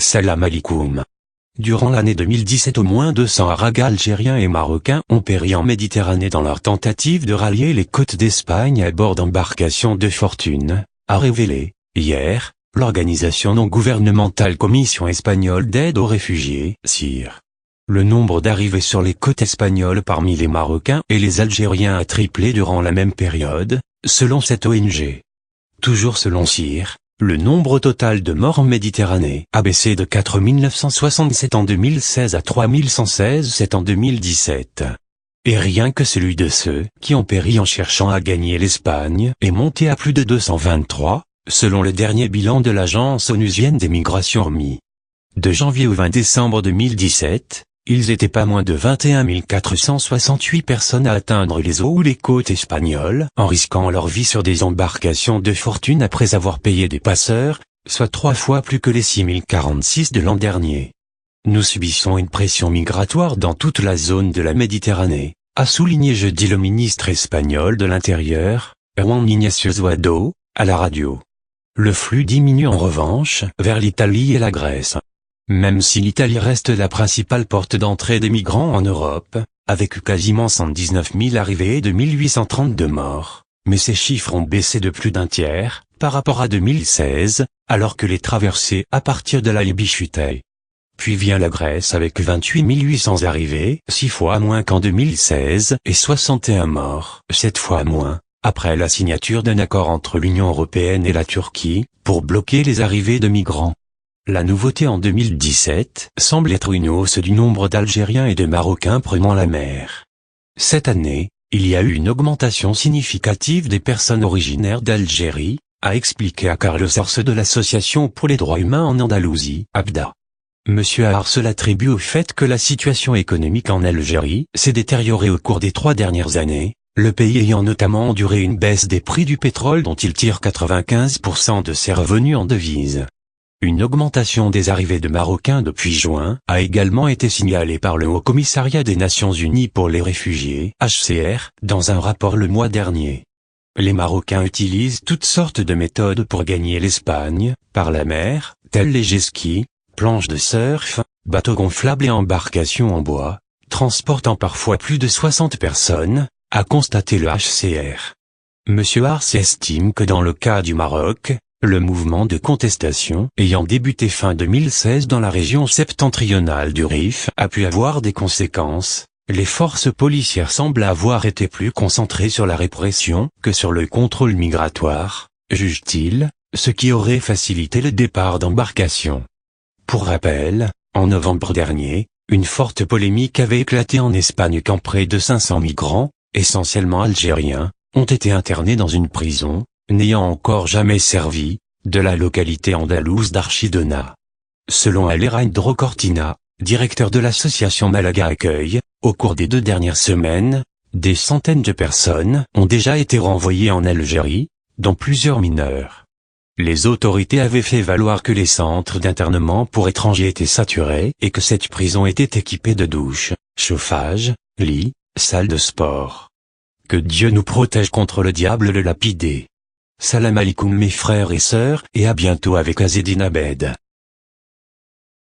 Salam alikoum. Durant l'année 2017, au moins 200 Aragas algériens et marocains ont péri en Méditerranée dans leur tentative de rallier les côtes d'Espagne à bord d'embarcations de fortune, a révélé, hier, l'organisation non gouvernementale Commission espagnole d'aide aux réfugiés, CIR. Le nombre d'arrivées sur les côtes espagnoles parmi les Marocains et les Algériens a triplé durant la même période, selon cette ONG. Toujours selon CIR, le nombre total de morts en Méditerranée a baissé de 4 967 en 2016 à 3 116 en 2017. Et rien que celui de ceux qui ont péri en cherchant à gagner l'Espagne est monté à plus de 223, selon le dernier bilan de l'agence onusienne des migrations remis. De janvier au 20 décembre 2017, ils étaient pas moins de 21 468 personnes à atteindre les eaux ou les côtes espagnoles en risquant leur vie sur des embarcations de fortune après avoir payé des passeurs, soit 3 fois plus que les 6 046 de l'an dernier. Nous subissons une pression migratoire dans toute la zone de la Méditerranée, a souligné jeudi le ministre espagnol de l'Intérieur, Juan Ignacio Zoido, à la radio. Le flux diminue en revanche vers l'Italie et la Grèce. Même si l'Italie reste la principale porte d'entrée des migrants en Europe, avec quasiment 119 000 arrivées et 2832 morts, mais ces chiffres ont baissé de plus d'un tiers, par rapport à 2016, alors que les traversées à partir de la Libye chutaient. Puis vient la Grèce avec 28 800 arrivées, 6 fois moins qu'en 2016, et 61 morts, 7 fois moins, après la signature d'un accord entre l'Union européenne et la Turquie, pour bloquer les arrivées de migrants. La nouveauté en 2017 semble être une hausse du nombre d'Algériens et de Marocains prenant la mer. Cette année, il y a eu une augmentation significative des personnes originaires d'Algérie, a expliqué à Carlos Arce de l'Association pour les droits humains en Andalousie, ABDA. Monsieur Arce l'attribue au fait que la situation économique en Algérie s'est détériorée au cours des 3 dernières années, le pays ayant notamment enduré une baisse des prix du pétrole dont il tire 95% de ses revenus en devises. Une augmentation des arrivées de Marocains depuis juin a également été signalée par le Haut Commissariat des Nations Unies pour les réfugiés, HCR, dans un rapport le mois dernier. Les Marocains utilisent toutes sortes de méthodes pour gagner l'Espagne, par la mer, tels les jet-skis, planches de surf, bateaux gonflables et embarcations en bois, transportant parfois plus de 60 personnes, a constaté le HCR. Monsieur Arce estime que dans le cas du Maroc, le mouvement de contestation ayant débuté fin 2016 dans la région septentrionale du Rif a pu avoir des conséquences. Les forces policières semblent avoir été plus concentrées sur la répression que sur le contrôle migratoire, juge-t-il, ce qui aurait facilité le départ d'embarcations. Pour rappel, en novembre dernier, une forte polémique avait éclaté en Espagne quand près de 500 migrants, essentiellement algériens, ont été internés dans une prison, n'ayant encore jamais servi, de la localité andalouse d'Archidona. Selon Alejandro Cortina, directeur de l'association Malaga Accueil, au cours des 2 dernières semaines, des centaines de personnes ont déjà été renvoyées en Algérie, dont plusieurs mineurs. Les autorités avaient fait valoir que les centres d'internement pour étrangers étaient saturés et que cette prison était équipée de douches, chauffage, lits, salles de sport. Que Dieu nous protège contre le diable le lapidé. Salam alikoum mes frères et sœurs et à bientôt avec Azzedine Abed.